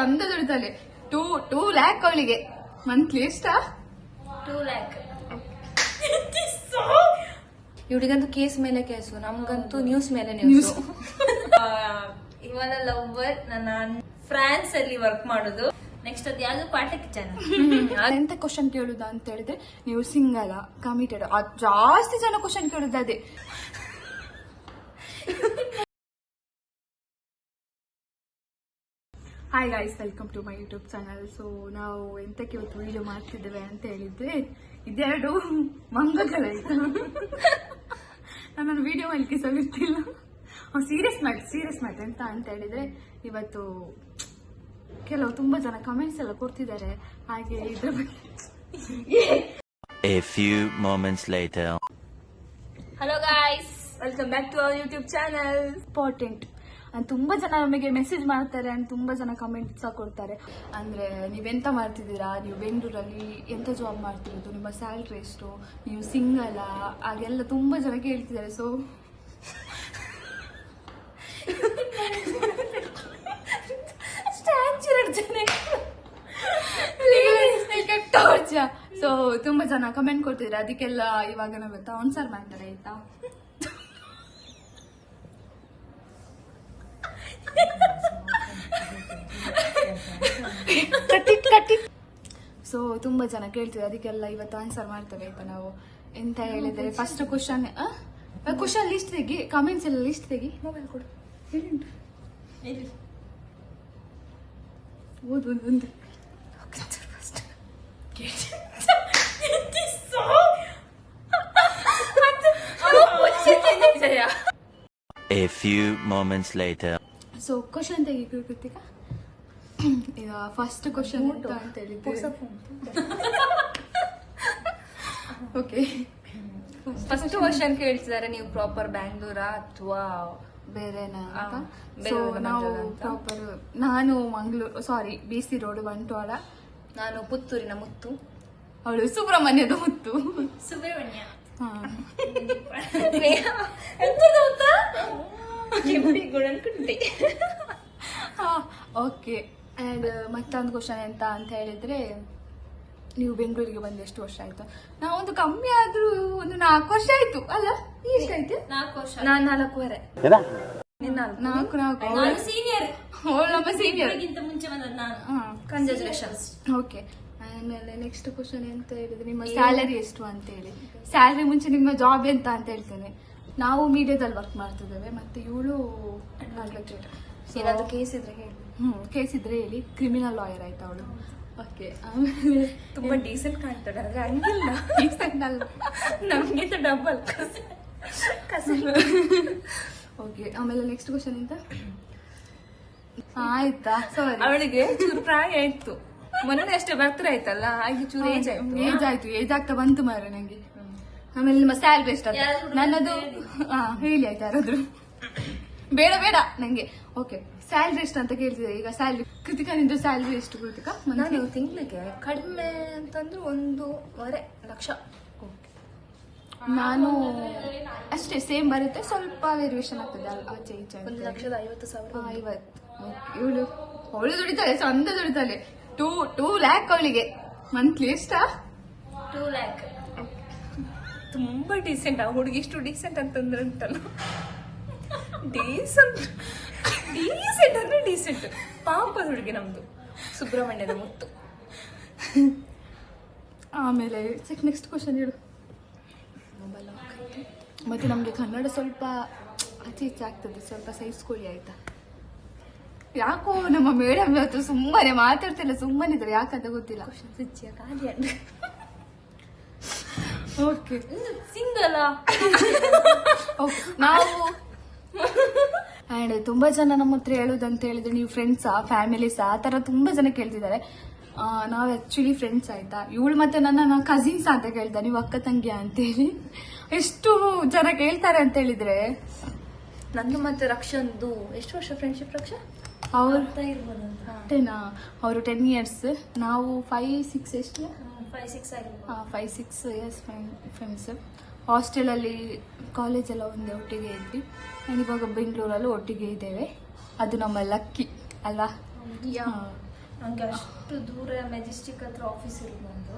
ಚಂದ ದುಡಿತಾಳೆ. 2 lakh ಅವಳಿಗೆ monthly. ಎಷ್ಟ? 2 lakh. ಇವಳಿಗಂತೂ ಕೇಸ್ ಮೇಲೆ ಕೇಸು, ನಮ್ಗಂತೂ ನ್ಯೂಸ್ ಮೇಲೆ ನ್ಯೂಸ್. ಇವನ ಲವ್ವರ್ ನನ್ನ ಫ್ರಾನ್ಸ್ ಅಲ್ಲಿ ವರ್ಕ್ ಮಾಡೋದು. ನೆಕ್ಸ್ಟ್ ಅದು ಯಾವ್ದು ಪಾಠಕ್ಕೆ ಚಾನಲ್. ಎಂತ ಕ್ವಶನ್ ಕೇಳುದ ಅಂತ ಹೇಳಿದ್ರೆ, ನೀವು ಸಿಂಗಲ್ ಕಮಿಟೆಡ್? ಜಾಸ್ತಿ ಜನ ಕ್ವಶನ್ ಕೇಳುದು ಅದೇ. Hi guys, welcome to my YouTube channel. So ನಾವು ಎಂತಕ್ಕೆ ಇವತ್ತು ವಿಡಿಯೋ ಮಾಡ್ತಿದ್ದೇವೆ ಅಂತ ಹೇಳಿದ್ರೆ, ಇದೆರಡು ಮಂಗಗಳಾಯ್ತು. ನಾನು ವಿಡಿಯೋ ಮಾಡ್ಲಿಕ್ಕೆ ಸಹ ಗೊತ್ತಿಲ್ಲ. ಸೀರಿಯಸ್ ಮ್ಯಾಟ್ ಎಂತ ಅಂತ ಹೇಳಿದ್ರೆ, ಇವತ್ತು ಕೆಲವು ತುಂಬಾ ಜನ ಕಮೆಂಟ್ಸ್ ಎಲ್ಲ ಕೊಡ್ತಿದ್ದಾರೆ. ಹಾಗೆ ಇದ್ರ ಬಗ್ಗೆ A few moments later. Hello guys, welcome back to our YouTube channel. Important ತುಂಬಾ ಜನ ನಮಗೆ ಮೆಸೇಜ್ ಮಾಡ್ತಾರೆ ಅಂಡ್ ತುಂಬಾ ಜನ ಕಮೆಂಟ್ ಸಹ ಕೊಡ್ತಾರೆ. ಅಂದ್ರೆ ನೀವೆಂತ ಮಾಡ್ತಿದ್ದೀರಾ, ನೀವು ಬೆಂಗಳೂರಲ್ಲಿ ಎಂತ ಜಾಬ್ ಮಾಡ್ತಿರೋದು, ನಿಮ್ಮ ಸ್ಯಾಲ್ರಿ ಎಷ್ಟು, ನೀವು ಸಿಂಗಲ್ ಹಾಗೆಲ್ಲ ತುಂಬಾ ಜನ ಕೇಳ್ತಿದ್ದಾರೆ. ಸೊ ಸೊ ತುಂಬಾ ಜನ ಕಮೆಂಟ್ ಕೊಡ್ತಿದ್ರೆ, ಅದಕ್ಕೆಲ್ಲ ಇವಾಗ ನಾವು ಆನ್ಸರ್ ಮಾಡ್ತಾರೆ ಆಯ್ತಾ. ಸೊ ತುಂಬಾ ಜನ ಕೇಳ್ತೀವಿ, ಅದಕ್ಕೆಲ್ಲ ಇವತ್ತು ಆನ್ಸರ್ ಮಾಡ್ತೇವೆ ಆಯ್ತಾ. ನಾವು ಎಂತ ಹೇಳಿದ್ರೆ, ಫಸ್ಟ್ ಕ್ವಶನ್ ಲಿಸ್ಟ್ ತೆಗಿ, ಕಮೆಂಟ್ಸ್ ಎಲ್ಲ ಲಿಸ್ಟ್ ತೆಗಿ. ಮೊಬೈಲ್ ಕೊಡು, ಓದು ಒಂದು. A few moments later. So question ತೆಗಿ ಕೃತಿಕಾ. ಈಗ ಫಸ್ಟ್ ಕ್ವಶನ್ ಅಂತ ಹೇಳಿದ್ರೆ, ಓಕೆ ಫಸ್ಟ್ ಕ್ವಶನ್ ಕೇಳ್ತಿದ್ದಾರೆ, ನೀವು ಪ್ರಾಪರ್ ಬ್ಯಾಂಗ್ಳೂರಾ ಅಥವಾ ಬೇರೆನಾ ಅಂತ. ಬೇರೆ ಸೊ ಊರ ನಾವು ಮಂಜುಳ ಅಂತ. ಪ್ರಾಪರ್, ನಾನು ಮಂಗಳೂರು, ಸಾರಿ BC ರೋಡ್ ಬಂಟ್ವಾಳ. ನಾನು ಪುತ್ತೂರಿನ ಮುತ್ತು. ಅವಳು ಸುಬ್ರಹ್ಮಣ್ಯದ ಮುತ್ತು. ಸುಬ್ರಹ್ಮಣ್ಯ. ಹಾ. ಓಕೆ. ಅಂಡ್ ಮತ್ತೊಂದು ಕ್ವಶನ್ ಎಂತ ಅಂತ ಹೇಳಿದ್ರೆ, ನೀವು ಬೆಂಗಳೂರಿಗೆ ಬಂದು ಎಷ್ಟು ವರ್ಷ ಆಯ್ತು? ನಾವೊಂದು ಕಮ್ಮಿ ಆದ್ರೂ ಒಂದು 4 ವರ್ಷ ಆಯ್ತು ಅಲ್ಲ? ಎಷ್ಟಾಯ್ತು? 4 ವರ್ಷ. ನಾನು 4.5. ನಾಲ್ಕು ನಾನು ಸೀನಿಯರ್. ಅವಳು ನಮ್ಮ ಸೀನಿಯರ್. ಮುಂಚೆ ಬಂದದ್ದು ನಾನು. ಕಂಗ್ರಾಚುಲೇಷನ್ಸ್. ಓಕೆ. ಆಮೇಲೆ ನೆಕ್ಸ್ಟ್ ಕ್ವಶನ್ ಎಂತ ಹೇಳಿದ್ರೆ, ನಿಮ್ಮ ಸ್ಯಾಲರಿ ಎಷ್ಟು ಅಂತ ಹೇಳಿ. ಸ್ಯಾಲರಿ ಮುಂಚೆ ನಿಮ್ಮ ಜಾಬ್ ಎಂತ ಅಂತ ಹೇಳ್ತೇನೆ. ನಾವು ಮೀಡಿಯಾದಲ್ಲಿ ವರ್ಕ್ ಮಾಡ್ತಿದ್ದೇವೆ, ಮತ್ತೆ ಇವಳು ಅಡ್ವೊಕೇಟ್. ಏನಾದ್ರು ಕೇಸ್ ಇದ್ರೆ ಹೇಳಿ. ಕೇಸ್ ಇದ್ರೆ ಹೇಳಿ. ಕ್ರಿಮಿನಲ್ ಲಾಯರ್ ಆಯ್ತಾ ಅವಳು. ಓಕೆ. ಆಮೇಲೆ ತುಂಬಾ ಡೀಸೆಂಟ್ ಕಾಣ್ತಾಳೆ, ಆದ್ರೆ ಹಂಗಿಲ್ಲ. ನಮ್ಗಿಂತ ಡಬಲ್. ಓಕೆ. ಆಮೇಲೆ ನೆಕ್ಸ್ಟ್ ಕ್ವಶನ್ ಎಂತ ಆಯ್ತಾ? ಸಾರಿ, ಅವಳಿಗೆ ಚೂರು ಪ್ರಾಯ ಆಯ್ತು. ಮೊನ್ನೆ ಅಷ್ಟೇ ಬರ್ತಾರೆ ಆಯ್ತಲ್ಲ, ಹಾಗೆ ಚೂರು ಏಜ್ ಆಗ್ತಾ ಬಂತು ಮಾರೆ ನಂಗೆ. ಆಮೇಲೆ ನಿಮ್ಮ ಸ್ಯಾಲ್ರಿ ಎಷ್ಟು ಅಂತ ನನ್ನದು ಹೇಳಿ ಆಯ್ತಾ ಯಾರಾದ್ರು? ಬೇಡ ನಂಗೆ. ಓಕೆ, ಸ್ಯಾಲ್ರಿ ಎಷ್ಟು ಅಂತ ಕೇಳ್ತಿದ್ದೆ. ಈಗ ಸ್ಯಾಲ್ರಿ ಕೃತಿಕಾ, ನಿಂದು ಸ್ಯಾಲ್ರಿ ಎಷ್ಟು ಕೃತಿಕಾ? ನಾನು ತಿಂಗಳಿಗೆ ಕಡಿಮೆ ಅಂತಂದ್ರೆ 1.5 ಲಕ್ಷ. ನಾನು ಅಷ್ಟೇ ಸೇಮ್ ಬರುತ್ತೆ, ಸ್ವಲ್ಪ ವೇರಿಯೇಷನ್ ಆಗ್ತದೆ ಆಚೆ ಈಚೆ. 1,50,000. 50. ಅವಳು ದುಡಿತಾಳೆ, ಚಂದ ದುಡಿತಾಳೆ. 2 lakh ಅವಳಿಗೆ ಮಂತ್ಲಿ. ಎಷ್ಟ? 2 lakh. ತುಂಬಾ ಡೀಸೆಂಟ್. ಆ ಹುಡುಗಿ ಇಷ್ಟು ಡೀಸೆಂಟ್ ಅಂತಂದ್ರೆ ಉಂಟಲ್ಲ, ಡೀಸೆಂಟ್ ಅಂದ್ರೆ ಡೀಸೆಂಟ್. ಪಾಪದ ಹುಡುಗಿ ನಮ್ದು, ಸುಬ್ರಹ್ಮಣ್ಯದ ಮುತ್ತು. ಆಮೇಲೆ ನೆಕ್ಸ್ಟ್ ಕ್ವಶನ್ ಹೇಳು. ಮತ್ತೆ ನಮ್ಗೆ ಕನ್ನಡ ಸ್ವಲ್ಪ ಆಚೆ ಈಚೆ ಆಗ್ತದೆ, ಸ್ವಲ್ಪ ಸಹಿಸ್ಕೊಳ್ಳಿ ಆಯ್ತಾ. ಯಾಕೋ ನಮ್ಮ ಮೇಡಮ್ ಇವತ್ತು ಸುಮ್ಮನೆ ಮಾತಾಡ್ತಿಲ್ಲ, ಸುಮ್ಮನೆ ಇದ್ರೆ ಯಾಕಂತ ಗೊತ್ತಿಲ್ಲ. ಓಕೆ. ಸಿಂಗಲ್ ನಾವು ಅಂಡ್ ತುಂಬಾ ಜನ ನಮ್ಮ ಹತ್ರ ಹೇಳುದಂತ ಹೇಳಿದ್ರೆ, ನೀವು ಫ್ರೆಂಡ್ಸಾ ಫ್ಯಾಮಿಲೀಸಾ ಆ ತರ ತುಂಬಾ ಜನ ಕೇಳ್ತಿದ್ದಾರೆ. ನಾವ್ ಆಕ್ಚುಲಿ ಫ್ರೆಂಡ್ಸ್ ಆಯ್ತಾ. ಇವಳು ಮತ್ತೆ ನನ್ನ ಕಸಿನ್ಸ್ ಅಂತ ಕೇಳ್ತಾರೆ, ನೀವು ಅಕ್ಕ ತಂಗಿಯ ಅಂತೇಳಿ. ಎಷ್ಟು ಜನ ಕೇಳ್ತಾರೆ ಅಂತ ಹೇಳಿದ್ರೆ. ನಂದು ಮತ್ತೆ ರಕ್ಷನ್ದು ಎಷ್ಟು ವರ್ಷ ಫ್ರೆಂಡ್ಶಿಪ್? ರಕ್ಷ ಅವ್ರು 10 years, ನಾವು 5-6 ಎಷ್ಟು 5-6 years ಫ್ರೆಂಡ್ಸ್. ಹಾಸ್ಟೆಲಲ್ಲಿ ಕಾಲೇಜ್ ಎಲ್ಲ ಒಂದೇ ಒಟ್ಟಿಗೆ ಇದ್ವಿ. ಇವಾಗ ಬೆಂಗಳೂರಲ್ಲೂ ಒಟ್ಟಿಗೆ ಇದ್ದೇವೆ. ಅದು ನಮ್ಮ ಲಕ್ಕಿ ಅಲ್ಲ. ನಂಗೆ ಅಷ್ಟು ದೂರ ಮೆಜೆಸ್ಟಿಕ್ ಹತ್ರ ಆಫೀಸ್ ಇರೋದು ನಂದು.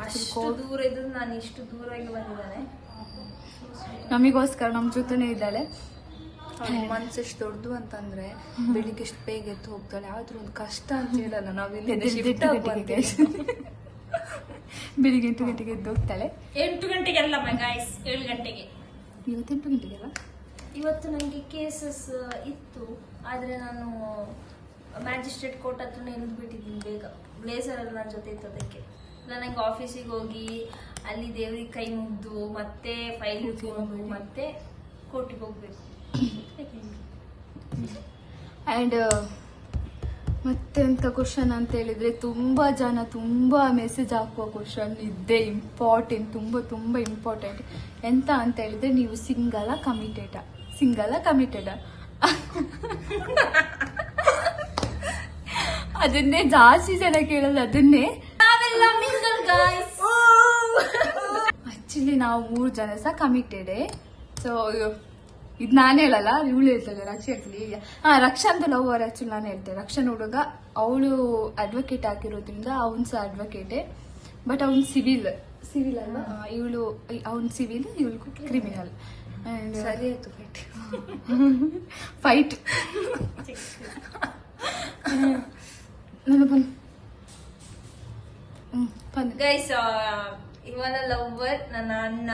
ಅಷ್ಟು ಅಷ್ಟು ದೂರ ಇದ್ದು ನಾನು ಇಷ್ಟು ದೂರವಾಗಿ ಬಂದಿದ್ದಾನೆ. ನಮಗೋಸ್ಕರ ನಮ್ಮ ಜೊತೆನೇ ಇದ್ದಾಳೆ. ಮನ್ಸು ಎಷ್ಟು ದೊಡ್ಡದು ಅಂತಂದ್ರೆ ಬೆಳಿಗ್ಗೆ ಎಷ್ಟು ಬೇಗ ಎದ್ದು ಹೋಗ್ತಾಳೆ. ಆದ್ರೂ ಒಂದು ಕಷ್ಟ ಅಂತ ಹೇಳಲ್ಲ. ನಾವಿಲ್ಲಿ ಬೆಳಿಗ್ಗೆ 8 ಗಂಟೆಗೆ ಎದ್ದು ಹೋಗ್ತಾಳೆ. 8 ಗಂಟೆಗೆಲ್ಲ ಗೈಸ್, 7 ಗಂಟೆಗೆ. ಇವತ್ತು 8 ಗಂಟೆಗೆಲ್ಲ. ಇವತ್ತು ನನಗೆ ಕೇಸಸ್ ಇತ್ತು, ಆದ್ರೆ ನಾನು ಮ್ಯಾಜಿಸ್ಟ್ರೇಟ್ ಕೋರ್ಟ್ ಹತ್ರನೇ ಇಳಿದ್ಬಿಟ್ಟಿದ್ದೀನಿ ಬೇಗ. ಬ್ಲೇಸರ್ ಎಲ್ಲ ನನ್ನ ಜೊತೆ ಇತ್ತು. ಅದಕ್ಕೆ ಇಲ್ಲ ನಂಗೆ ಆಫೀಸಿಗೆ ಹೋಗಿ ಅಲ್ಲಿ ದೇವ್ರಿಗೆ ಕೈ ಮುಗ್ದು ಮತ್ತೆ ಫೈಲ್ ಇಟ್ಕೊಂಡು ಮತ್ತೆ ಕೋರ್ಟಿಗೆ ಹೋಗ್ಬೇಕು. ಆ್ಯಂಡ್ ಮತ್ತೆಂತ ಕ್ವಶನ್ ಅಂತ ಹೇಳಿದ್ರೆ, ತುಂಬಾ ಜನ ತುಂಬಾ ಮೆಸೇಜ್ ಹಾಕುವ ಕ್ವಶನ್ ಇದ್ದೇ ಇಂಪಾರ್ಟೆಂಟ್, ತುಂಬಾ ಇಂಪಾರ್ಟೆಂಟ್. ಎಂತ ಅಂತ ಹೇಳಿದ್ರೆ, ನೀವು ಸಿಂಗಲ ಕಮಿಟೆಡಾ? ಅದನ್ನೇ ಜಾಸ್ತಿ ಜನ ಕೇಳೋದು ಅದನ್ನೇ. ಆಕ್ಚುಲಿ ನಾವು 3 ಜನ ಸಹ ಕಮಿಟೆಡ್. ಸೊ ಇದು ನಾನು ಹೇಳಲ್ಲ, ಇವಳು ಹೇಳ್ತಾಳೆ, ರಕ್ಷ ಹೇಳ್ತೀನಿ. ರಕ್ಷಾ ಅಂತ ಲವರ್. ಆಕ್ಚುಲಿ ನಾನು ಹೇಳ್ತೇನೆ, ರಕ್ಷನ್ ಹುಡುಗ ಅವಳು ಅಡ್ವೊಕೇಟ್ ಆಗಿರೋದ್ರಿಂದ ಅವನು ಸಹ ಅಡ್ವೊಕೇಟೇ. ಬಟ್ ಅವ್ನು ಸಿವಿಲ್ ಅಲ್ವಾ, ಇವಳು ಅವ್ನು ಸಿವಿಲ್, ಇವಳು ಕ್ರಿಮಿನಲ್. ಸರಿ ಆಯ್ತು ಫೈಟ್. ನಾನು ಬಂದು ಗೈಸ್, ಇವನ ಲವರ್ ನನ್ನ ಅಣ್ಣ.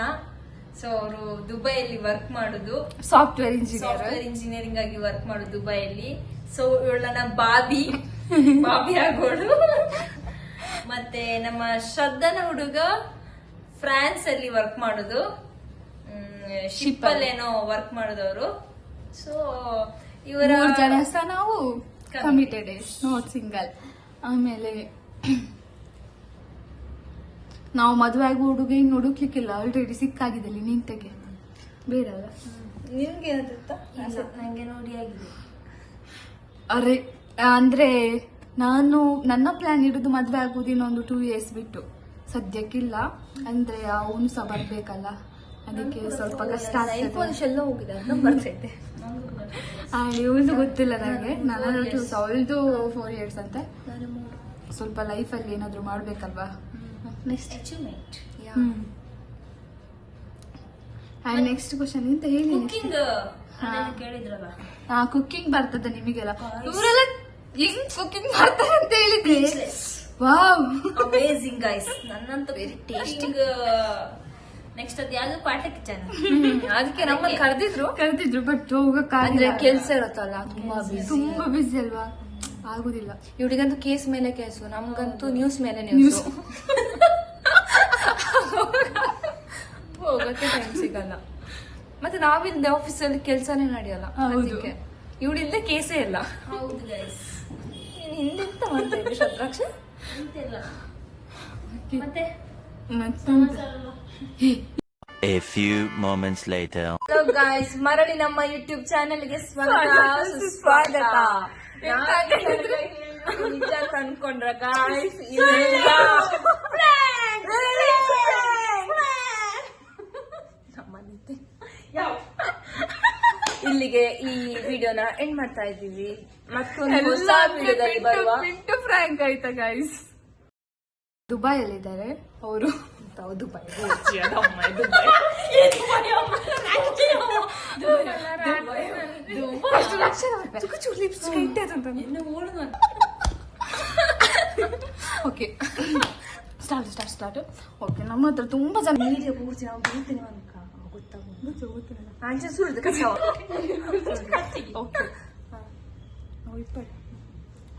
ಸೊ ಅವರು ದುಬೈಯಲ್ಲಿ ವರ್ಕ್ ಮಾಡುದು, ಸಾಫ್ಟ್ವೇರ್ ಇಂಜಿನಿಯರಿಂಗ್ ಆಗಿ ವರ್ಕ್ ಮಾಡುದು ದುಬೈಯಲ್ಲಿ. ಸೊ ಇವಳು ನನ್ನ ಬಾಬಿ ಆಗೋಳು. ಮತ್ತೆ ನಮ್ಮ ಶ್ರದ್ಧನ ಹುಡುಗ ಫ್ರಾನ್ಸ್ ಅಲ್ಲಿ ವರ್ಕ್ ಮಾಡುದು, ಶಿಪ್ ಅಲ್ಲೇನೋ ವರ್ಕ್ ಮಾಡುದವರು. ಸೊ ಇವರ 3 ಜನ ಸಹ ನಾವು ಕಮಿಟೆಡ್, ನಾಟ್ ಸಿಂಗಲ್. ಆಮೇಲೆ ನಾವು ಮದುವೆ ಆಗೋ ಹುಡುಗ ಇನ್ನು ಹುಡುಕ್ಲಿಕ್ಕಿಲ್ಲ, ಆಲ್ರೆಡಿ ಸಿಕ್ಕಾಗಿದ್ದಲ್ಲಿ ನಿಂತೆಗೆ. ಬೇಡ ಅಲ್ಲ ನಿಮ್ಗೆ ನಂಗೆ ನೋಡಿ ಆಗಿದೆ. ಅರೆ ಅಂದ್ರೆ ನನ್ನ ಪ್ಲಾನ್ ಇರೋದು ಮದುವೆ ಆಗುದು ಇನ್ನೊಂದು 2 years ಬಿಟ್ಟು. ಸದ್ಯಕ್ಕಿಲ್ಲ, ಅಂದ್ರೆ ಅವನು ಸಹ ಬರ್ಬೇಕಲ್ಲ, ಅದಕ್ಕೆ ಸ್ವಲ್ಪ ಕಷ್ಟ ಆಗ್ತದೆ. ಎಲ್ಲ ಹೋಗಿದೆ, ಅದನ್ನ ಬರ್ತೈತೆ. ಇವಳು ಗೊತ್ತಿಲ್ಲ ನನಗೆ. ಅವಳದು 4 years ಅಂತೆ. ಸ್ವಲ್ಪ ಲೈಫಲ್ಲಿ ಏನಾದ್ರು ಮಾಡ್ಬೇಕಲ್ವಾ. Next achievement. ನೆಕ್ಸ್ಟ್ ಕ್ವಶನ್ ಅಂತ ಹೇಳಿ. ಕುಕಿಂಗ್ ಕೇಳಿದ್ರಲ್ಲ, ಕುಕಿಂಗ್ ಬರ್ತದೆ ನಿಮಗೆಲ್ಲ? ಇವರೆಲ್ಲ ಹೆಂಗ್ ಕುಕಿಂಗ್ ಮಾಡ್ತಾರೆ ಅಂತ ಹೇಳಿದ್ರೆ, ವಾವ್ ಅಮೇಜಿಂಗ್ ಗೈಸ್. ನನ್ನಂತೂ ವೆರಿ ಟೇಸ್ಟಿಂಗ್. ನೆಕ್ಸ್ಟ್ ಅದು ಯಾವ್ದು ಪಾಠಕ್ಕೆ ಚಾನಲ್, ಅದಕ್ಕೆ ನಮ್ಮನ್ನು ಕರೆದಿದ್ರು ಬಟ್ ಹೋಗಕ್ಕಾಗಿಲ್ಲ, ಕೆಲ್ಸ ಇರುತ್ತಲ್ಲ, ತುಂಬಾ ಬಿಸಿ ಅಲ್ವಾ, ಆಗುದಿಲ್ಲ. ಇವಳಿಗಂತೂ ಕೇಸ್ ಮೇಲೆ ಕೇಸು, ನಮ್ಗಂತೂ ನ್ಯೂಸ್ ಮೇಲೆ ನ್ಯೂಸ್. ಹೋಗಕ್ಕೆ ಟೈಮ್ ಸಿಗಲ್ಲ. ಮತ್ತೆ ನಾವಿಲ್ದೆ ಆಫೀಸಲ್ಲಿ ಕೆಲ್ಸನೇ ನಡೆಯಲ್ಲ. ಅದಕ್ಕೆ ಇವಳಿಲ್ದೆ ಕೇಸೇ ಇಲ್ಲ. ಹೌದು ಗೈಸ್. ಹಿಂದೆಂತ ಮಾಡ್ತಾ ಇದ್ರಿ ಶತ್ರಾಕ್ಷ? ಮತ್ತೆ A few moments later. Hello guys, ಮರಳಿ ನಮ್ಮ ಯೂಟ್ಯೂಬ್ ಚಾನೆಲ್ಗೆ ಸುಸ್ವಾಗತ. ನಿಜ ಅನ್ಕೊಂಡ್ರ ಗಾಯ್ಸ್? ಇಲ್ಲಿಗೆ ಈ ವಿಡಿಯೋನ ಎಂಡ್ ಮಾಡ್ತಾ ಇದ್ದೀವಿ. ಮತ್ತೊಂದು ಹೊಸ ವಿಡಿಯೋದಲ್ಲಿ ಬರುವ ಫ್ರ್ಯಾಂಕ್ ಆಯ್ತಾ ಗೈಸ್? ದುಬೈಯಲ್ಲಿದ್ದಾರೆ ಅವರು. Dubai okay, start. ಓಕೆ, ನಮ್ಮ ಹತ್ರ ತುಂಬಾ ಜನ ಪೂರ್ತಿ ನಾವು ಬೀಳ್ತೀನಿ ಅನ್ಕ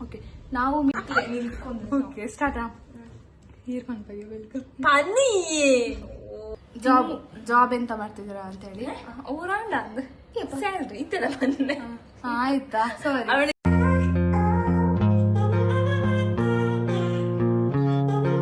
ಓಕೆ ನಾವು ಓಕೆ ಸ್ಟಾರ್ಟ್. ಹೀರ್ಕೊಂಡು ಬೈ ವೆಲ್ಕಮ್. ಜಾಬ್ ಎಂತ ಮಾಡ್ತಿದ್ದೀರಾ ಅಂತ ಹೇಳಿ. ಸ್ಯಾಲ್ರಿ ಇತ್ತಲ್ಲ ಬಂದೆ. ಆಯ್ತಾ, ಸಾರಿ.